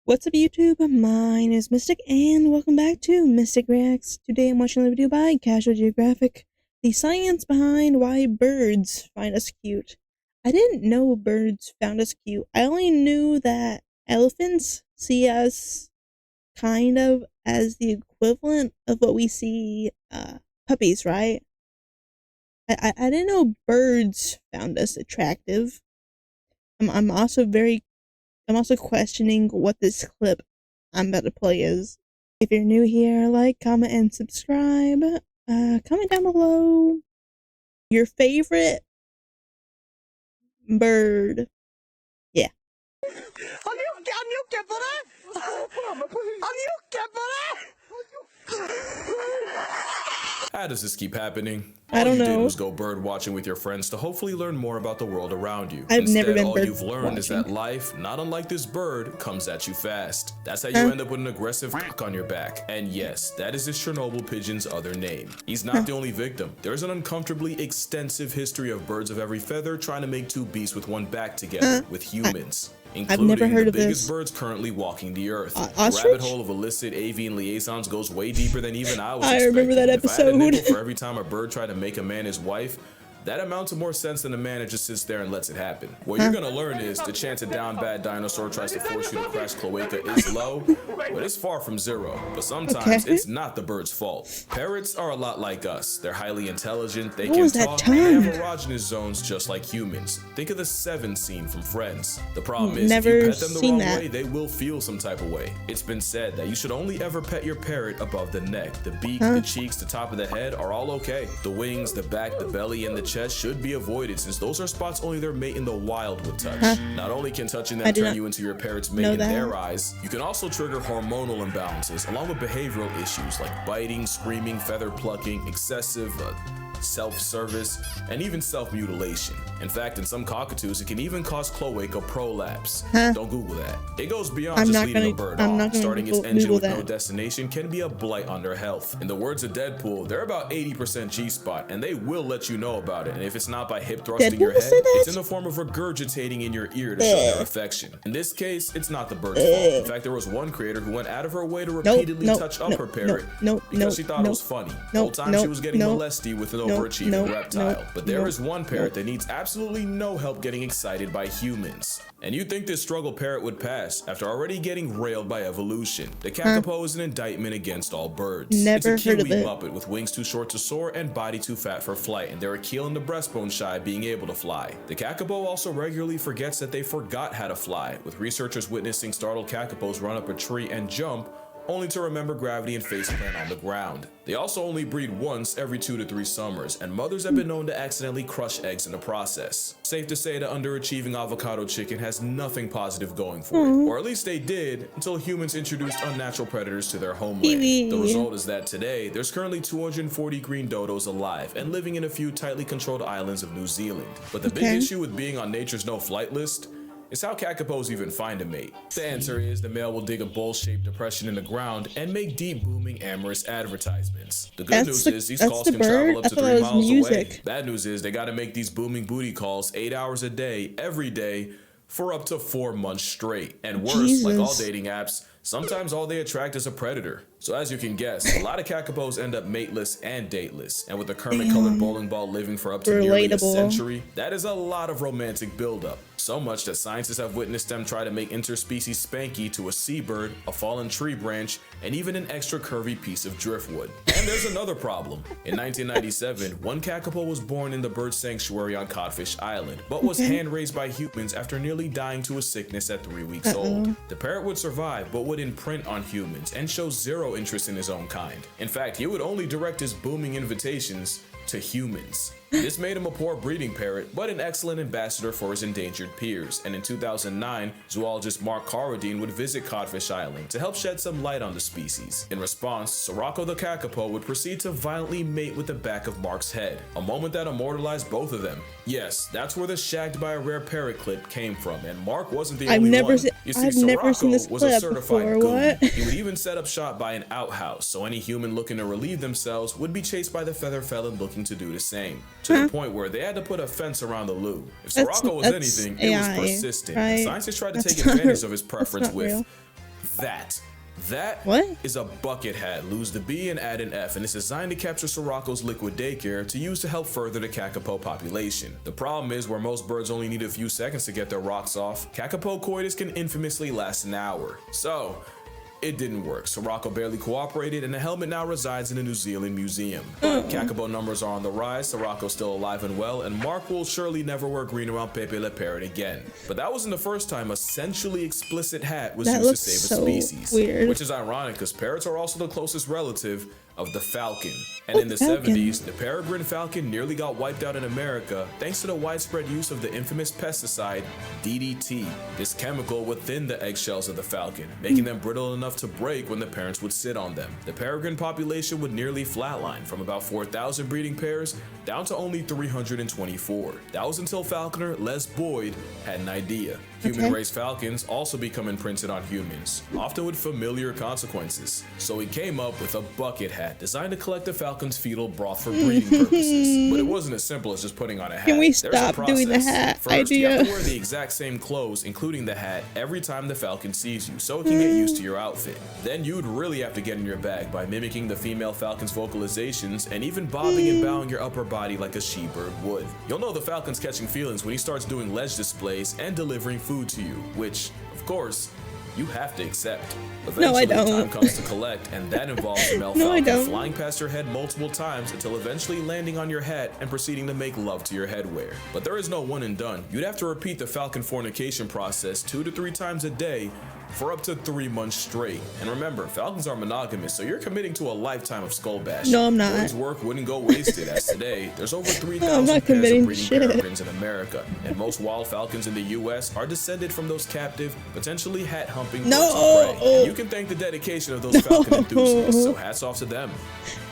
What's up YouTube? My name is Mistic and welcome back to Mistic Reacts. Today I'm watching a video by Geographic, the science behind why birds find us cute. I didn't know birds found us cute. I only knew that elephants see us kind of as the equivalent of what we see puppies, right? I didn't know birds found us attractive. I'm also questioning what this clip I'm about to play is. If you're new here, like, comment, and subscribe. Comment down below your favorite bird. Yeah. How does this keep happening? I don't All you did know. was go bird watching with your friends to hopefully learn more about the world around you. I've Instead, never been all bird you've learned is watching. that life, not unlike this bird, comes at you fast. That's how you end up with an aggressive cock on your back. And yes, that is this Chernobyl pigeon's other name. He's not the only victim. There's an uncomfortably extensive history of birds of every feather trying to make two beasts with one back together with humans. I've never heard the of biggest this. birds currently walking the earth. The Ostrich? rabbit hole of illicit avian liaisons goes way deeper than even I was I expecting. remember that If I had a episode. nickel for every time a bird tried to make a man his wife, that amounts to more sense than a man that just sits there and lets it happen. What you're gonna learn is the chance a down bad dinosaur tries to force you to crash cloaca is low, but it's far from zero. But sometimes it's not the bird's fault. Parrots are a lot like us. They're highly intelligent, they can talk, and they have erogenous zones just like humans. Think of the Seven scene from Friends. The problem is, if you pet them the wrong way, they will feel some type of way. It's been said that you should only ever pet your parrot above the neck. The beak, the cheeks, the top of the head are all okay. The wings, the back, the belly, and the chest should be avoided, since those are spots only their mate in the wild would touch. Not only can touching them turn you into your parrot's mate in their eyes, you can also trigger hormonal imbalances along with behavioral issues like biting, screaming, feather plucking, excessive self-service, and even self-mutilation. In fact, in some cockatoos, it can even cause cloaca prolapse. Don't Google that. It goes beyond just leading a bird off. Starting its engine with no destination can be a blight on their health. In the words of Deadpool, they're about 80% G-spot, and they will let you know about it. And if it's not by hip thrusting your head, it's in the form of regurgitating in your ear to show their affection. In this case, it's not the bird's fault. In fact, there was one creator who went out of her way to repeatedly touch up her parrot because she thought it was funny. The whole time she was getting molested with an overachieving reptile. But there is one parrot that needs absolutely no help getting excited by humans. And you'd think this struggle parrot would pass after already getting railed by evolution. The kakapo is an indictment against all birds. It's a kiwi muppet with wings too short to soar and body too fat for flight, and they're a keel and the breastbone shy being able to fly. The kakapo also regularly forgets that they forgot how to fly, with researchers witnessing startled kakapos run up a tree and jump, only to remember gravity and faceplant on the ground. They also only breed once every 2 to 3 summers, and mothers have been known to accidentally crush eggs in the process. Safe to say the underachieving avocado chicken has nothing positive going for it, or at least they did until humans introduced unnatural predators to their homeland. The result is that today, there's currently 240 green dodos alive and living in a few tightly controlled islands of New Zealand. But the big issue with being on nature's no-flight list is how kakapos even find a mate. The answer is the male will dig a bowl-shaped depression in the ground and make deep, booming, amorous advertisements. The good news is these calls can travel up to 3 miles away. Bad news is they gotta make these booming booty calls 8 hours a day, every day, for up to 4 months straight. And worse, like all dating apps, sometimes all they attract is a predator. So as you can guess, a lot of kakapos end up mateless and dateless, and with a Kermit-colored bowling ball living for up to nearly a century, that is a lot of romantic buildup. So much that scientists have witnessed them try to make interspecies spanky to a seabird, a fallen tree branch, and even an extra curvy piece of driftwood. And there's another problem. In 1997, one kakapo was born in the bird sanctuary on Codfish Island, but was hand-raised by humans after nearly dying to a sickness at 3 weeks old. The parrot would survive, but would imprint on humans and show zero interest in his own kind. In fact, he would only direct his booming invitations to humans. This made him a poor breeding parrot, but an excellent ambassador for his endangered peers. And in 2009, zoologist Mark Carradine would visit Codfish Island to help shed some light on the species. In response, Sirocco the kakapo would proceed to violently mate with the back of Mark's head, a moment that immortalized both of them. Yes, that's where the shagged by a rare parrot clip came from, and Mark wasn't the only one. You see, Sirocco was a certified goon. He would even set up shop by an outhouse, so any human looking to relieve themselves would be chased by the feather felon looking to do the same. To the point where they had to put a fence around the loo. If Sirocco was anything, it was persistent. And scientists tried to take advantage of his preference with That What? is a bucket hat. Lose the B and add an F, and it's designed to capture Sirocco's liquid daycare to use to help further the kakapo population. The problem is, where most birds only need a few seconds to get their rocks off, kakapo coitus can infamously last an hour. So, it didn't work. Sirocco barely cooperated, and the helmet now resides in a New Zealand museum. But kakapo numbers are on the rise, Sirocco's still alive and well, and Mark will surely never wear green around Pepe Le Parrot again. But that wasn't the first time a sensually explicit hat was used to save a species. Weird. Which is ironic, because parrots are also the closest relative of the falcon. And in the falcon. 70s, the peregrine falcon nearly got wiped out in America thanks to the widespread use of the infamous pesticide DDT. This chemical would thin the eggshells of the falcon, making them brittle enough to break when the parents would sit on them. The peregrine population would nearly flatline from about 4,000 breeding pairs down to only 324. That was until falconer Les Boyd had an idea. Human-raised falcons also become imprinted on humans, often with familiar consequences. So he came up with a bucket hat designed to collect the falcon's fetal broth for breeding purposes. But it wasn't as simple as just putting on a hat. Can we There's a stop doing the process. hat First, you have idea? to wear the exact same clothes, including the hat, every time the falcon sees you, so it can get used to your outfit. Then you'd really have to get in your bag by mimicking the female falcon's vocalizations and even bobbing and bowing your upper body like a she-bird would. You'll know the falcon's catching feelings when he starts doing ledge displays and delivering food to you, which, of course, you have to accept. Eventually, time comes to collect, and that involves the male falcon flying past your head multiple times until eventually landing on your hat and proceeding to make love to your headwear. But there is no one and done. You'd have to repeat the falcon fornication process 2 to 3 times a day for up to 3 months straight. And remember, falcons are monogamous, so you're committing to a lifetime of skull bashing. No, I'm not. Boyd's work wouldn't go wasted, as today, there's over 3,000 pairs of breeding peregrines in America, and most wild falcons in the US are descended from those captive, potentially hat-humping birds of prey. And you can thank the dedication of those falcon enthusiasts, so hats off to them.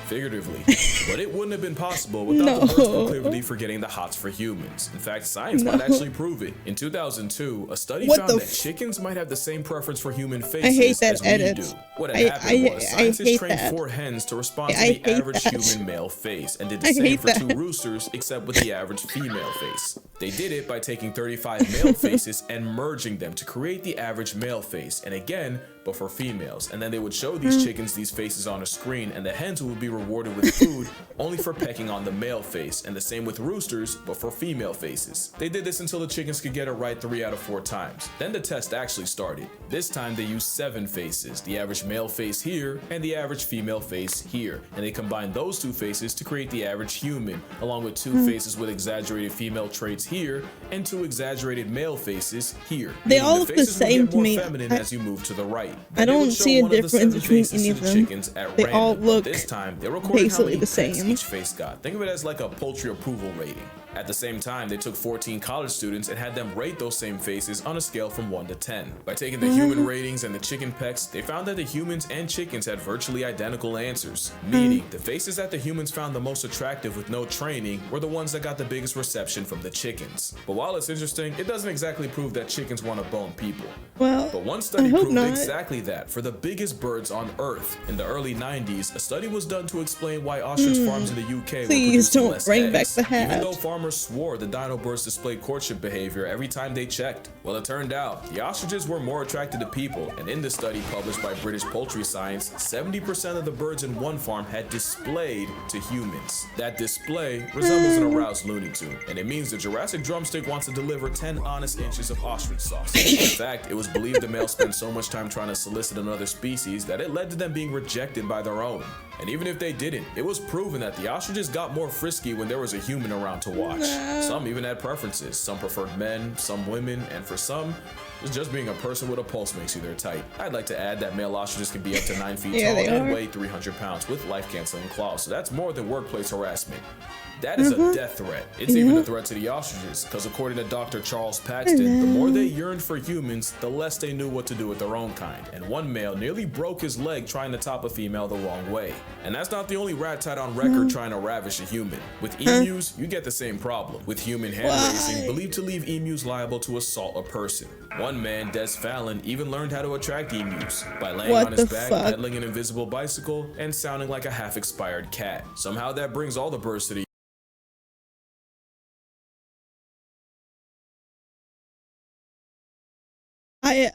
Figuratively, but it wouldn't have been possible without the bird's proclivity for getting the hots for humans. In fact, science might actually prove it. In 2002, a study found that chickens might have the same preference for human faces as we do. What had happened was scientists trained 4 hens to respond to the average human male face and did the same for 2 roosters, except with the average female face. They did it by taking 35 male faces and merging them to create the average male face, and again, but for females. And then they would show these chickens these faces on a screen, and the hens would be rewarded with food only for pecking on the male face, and the same with roosters, but for female faces. They did this until the chickens could get it right 3 out of 4 times. Then the test actually started. This time they used 7 faces, the average male face here and the average female face here, and they combined those 2 faces to create the average human, along with 2 faces with exaggerated female traits here and 2 exaggerated male faces here. They all look the same to me. Feminine as you move to the right. I don't see a difference between any of them. They all look this time, they recorded basically how many the same. each face got. Think of it as like a poultry approval rating. At the same time, they took 14 college students and had them rate those same faces on a scale from 1 to 10. By taking the human ratings and the chicken pecks, they found that the humans and chickens had virtually identical answers, meaning the faces that the humans found the most attractive with no training were the ones that got the biggest reception from the chickens. But while it's interesting, it doesn't exactly prove that chickens want to bone people. Well, but one study proved exactly that for the biggest birds on Earth. In the early 90s, a study was done to explain why ostrich farms in the UK were producing less bring eggs, back the hat. even though farmers swore the dino birds displayed courtship behavior every time they checked. Well, it turned out the ostriches were more attracted to people, and in the study published by British Poultry Science, 70% of the birds in one farm had displayed to humans. That display resembles an aroused Looney Tune, and it means the Jurassic drumstick wants to deliver 10 honest inches of ostrich sauce. In fact, it was believed the male spent so much time trying to solicit another species that it led to them being rejected by their own. And even if they didn't, it was proven that the ostriches got more frisky when there was a human around to watch. Some even had preferences. Some preferred men, some women, and for some, just being a person with a pulse makes you their type. I'd like to add that male ostriches can be up to 9 feet tall and weigh 300 pounds with life-canceling claws, so that's more than workplace harassment. That is a death threat. It's even a threat to the ostriches, because according to Dr. Charles Paxton, the more they yearned for humans, the less they knew what to do with their own kind. And one male nearly broke his leg trying to top a female the wrong way. And that's not the only rat tat on record trying to ravish a human. With emus, you get the same problem, with human hand raising believed to leave emus liable to assault a person. One man, Des Fallon, even learned how to attract emus by laying on his back, pedaling an invisible bicycle, and sounding like a half-expired cat. Somehow that brings all the birds to the I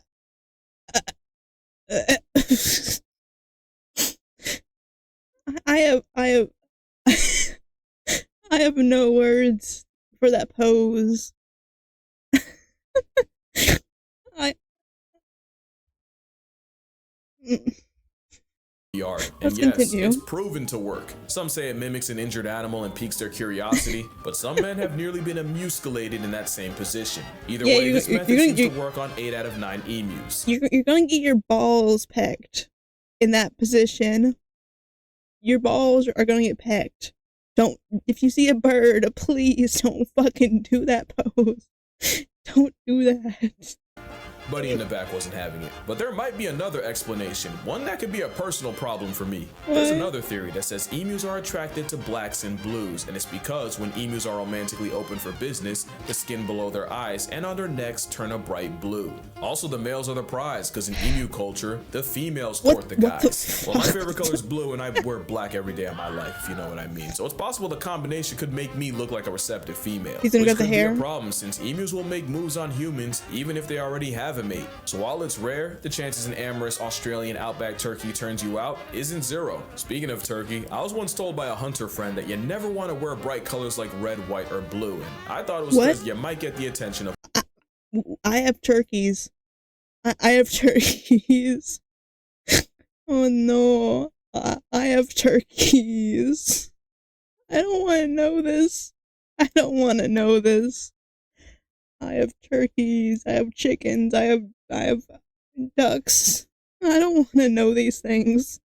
I have I have no words for that pose. I art. And Let's yes, it's continue. proven to work. Some say it mimics an injured animal and piques their curiosity, but some men have nearly been emusculated in that same position. Either way, this method seems to work on 8 out of 9 emus. You're gonna get your balls pecked in that position. Your balls are gonna get pecked. Don't, if you see a bird, please don't fucking do that pose. Don't do that. Buddy in the back wasn't having it. But there might be another explanation, one that could be a personal problem for me. There's another theory that says emus are attracted to blacks and blues, and it's because when emus are romantically open for business, the skin below their eyes and on their necks turn a bright blue. Also, the males are the prize, because in emu culture, the females court the guys. Well, my favorite color is blue, and I wear black every day of my life, if you know what I mean. So it's possible the combination could make me look like a receptive female. He's gonna which get the could hair. be a problem, since emus will make moves on humans, even if they already have a mate. So while it's rare, the chances an amorous Australian outback turkey turns you out isn't zero. Speaking of turkey, I was once told by a hunter friend that you never want to wear bright colors like red, white, or blue, and I thought it was because you might get the attention of— I have turkeys. I have turkeys. Oh no. I have turkeys. I don't want to know this. I don't want to know this. I have turkeys. I have chickens. I have ducks. I don't want to know these things.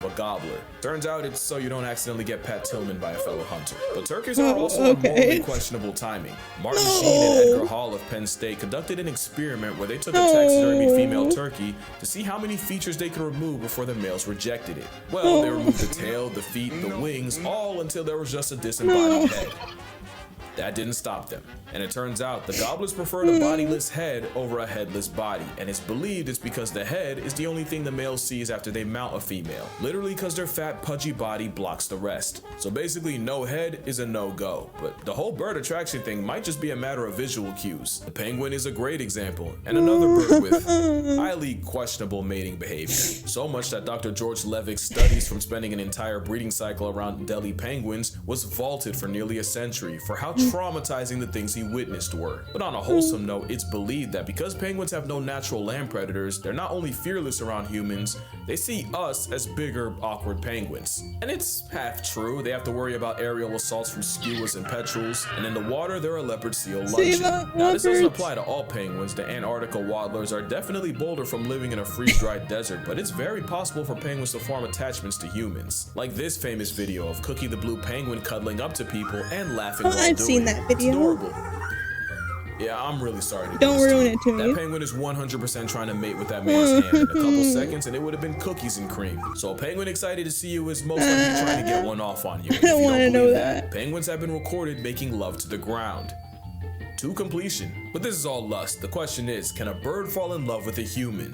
a gobbler. Turns out it's so you don't accidentally get Pat Tillman by a fellow hunter. But turkeys are also on morally questionable timing. Martin Sheen and Edgar Hall of Penn State conducted an experiment where they took a taxidermied female turkey to see how many features they could remove before the males rejected it. Well, they removed the tail, the feet, the wings, all until there was just a disembodied head. That didn't stop them, and it turns out the gobblers preferred a bodiless head over a headless body, and it's believed it's because the head is the only thing the male sees after they mount a female, literally because their fat, pudgy body blocks the rest. So basically, no head is a no-go, but the whole bird attraction thing might just be a matter of visual cues. The penguin is a great example, and another bird with highly questionable mating behavior, so much that Dr. George Levick's studies from spending an entire breeding cycle around Delhi penguins was vaulted for nearly a century for how traumatizing the things he witnessed were. But on a wholesome note, it's believed that because penguins have no natural land predators, they're not only fearless around humans, they see us as bigger, awkward penguins. And it's half true. They have to worry about aerial assaults from skuas and petrels, and in the water, they're a leopard seal luncheon. Now, this doesn't apply to all penguins. The Antarctica waddlers are definitely bolder from living in a freeze-dried desert, but it's very possible for penguins to form attachments to humans. Like this famous video of Cookie the blue penguin cuddling up to people and laughing while doing it. That video. It's adorable. Yeah, I'm really sorry to Don't ruin it to me. That penguin is 100% trying to mate with that man's hand in a couple seconds, and it would have been cookies and cream. So a penguin excited to see you is most likely trying to get one off on you. I don't want to know that. Penguins have been recorded making love to the ground. To completion. But this is all lust. The question is, can a bird fall in love with a human?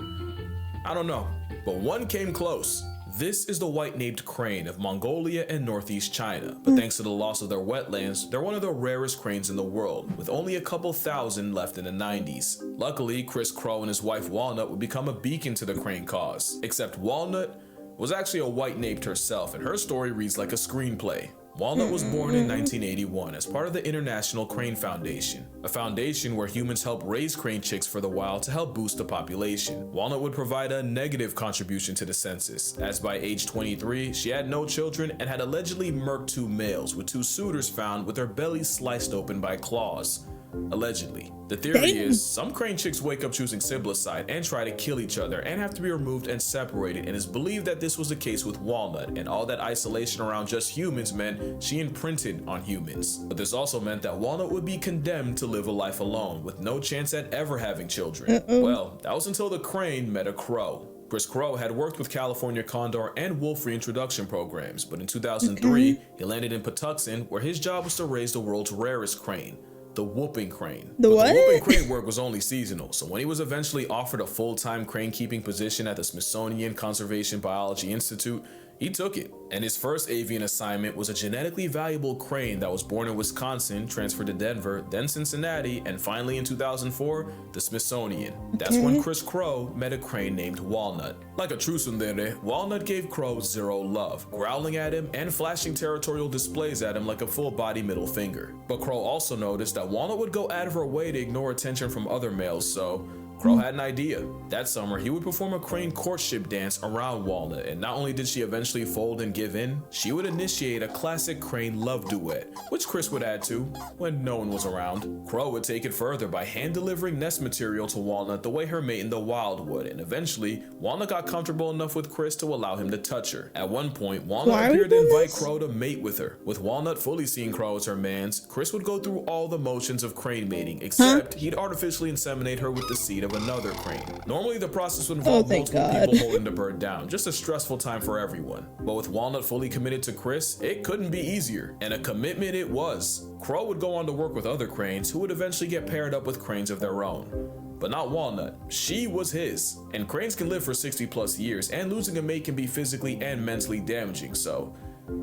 I don't know, but one came close. This is the white-naped crane of Mongolia and northeast China, but thanks to the loss of their wetlands, they're one of the rarest cranes in the world, with only a couple thousand left in the 90s. Luckily, Chris Crow and his wife Walnut would become a beacon to the crane cause, except Walnut was actually a white-naped herself, and her story reads like a screenplay. Walnut was born in 1981 as part of the International Crane Foundation, a foundation where humans help raise crane chicks for the wild to help boost the population. Walnut would provide a negative contribution to the census, as by age 23, she had no children and had allegedly murked 2 males, with 2 suitors found with their bellies sliced open by claws. Allegedly. The theory is some crane chicks wake up choosing siblicide and try to kill each other and have to be removed and separated, and it's believed that this was the case with Walnut, and all that isolation around just humans meant she imprinted on humans. But this also meant that Walnut would be condemned to live a life alone with no chance at ever having children. Well, that was until the crane met a crow. Chris Crow had worked with California Condor and wolf reintroduction programs, but in 2003, he landed in Patuxent, where his job was to raise the world's rarest crane, the whooping crane. The what? The whooping crane work was only seasonal, so when he was eventually offered a full-time crane keeping position at the Smithsonian Conservation Biology Institute, He took it, and his first avian assignment was a genetically valuable crane that was born in Wisconsin, transferred to Denver, then Cincinnati, and finally in 2004, the Smithsonian. That's when Chris Crow met a crane named Walnut. Like a true tsundere, Walnut gave Crow zero love, growling at him and flashing territorial displays at him like a full-body middle finger. But Crow also noticed that Walnut would go out of her way to ignore attention from other males, so Crow had an idea. That summer, he would perform a crane courtship dance around Walnut, and not only did she eventually fold and give in, she would initiate a classic crane love duet, which Chris would add to when no one was around. Crow would take it further by hand-delivering nest material to Walnut the way her mate in the wild would, and eventually, Walnut got comfortable enough with Chris to allow him to touch her. At one point, Walnut appeared to invite Crow to mate with her. With Walnut fully seeing Crow as her mans, Chris would go through all the motions of crane mating, except he'd artificially inseminate her with the seed of another crane. Normally the process would involve multiple people holding the bird down, just a stressful time for everyone. But with Walnut fully committed to Chris, it couldn't be easier, and a commitment it was. Crow would go on to work with other cranes who would eventually get paired up with cranes of their own. But not Walnut. She was his. And cranes can live for 60 plus years, and losing a mate can be physically and mentally damaging, so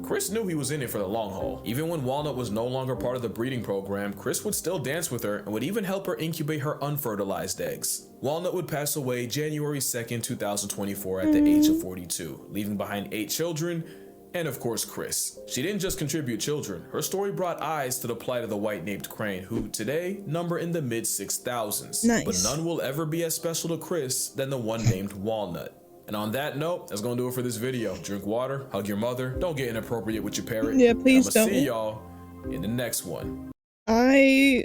Chris knew he was in it for the long haul. Even when Walnut was no longer part of the breeding program, Chris would still dance with her and would even help her incubate her unfertilized eggs. Walnut would pass away January 2nd, 2024 at the age of 42, leaving behind 8 children, and of course Chris. She didn't just contribute children, her story brought eyes to the plight of the white-naped crane, who today number in the mid-6,000s. Nice. But none will ever be as special to Chris than the one named Walnut. And on that note, that's gonna do it for this video. Drink water, hug your mother, don't get inappropriate with your parrot. Yeah, please I'ma don't. see y'all in the next one. I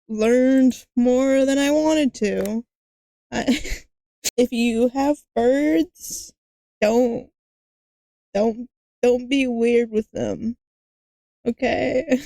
learned more than I wanted to. If you have birds, don't be weird with them. Okay?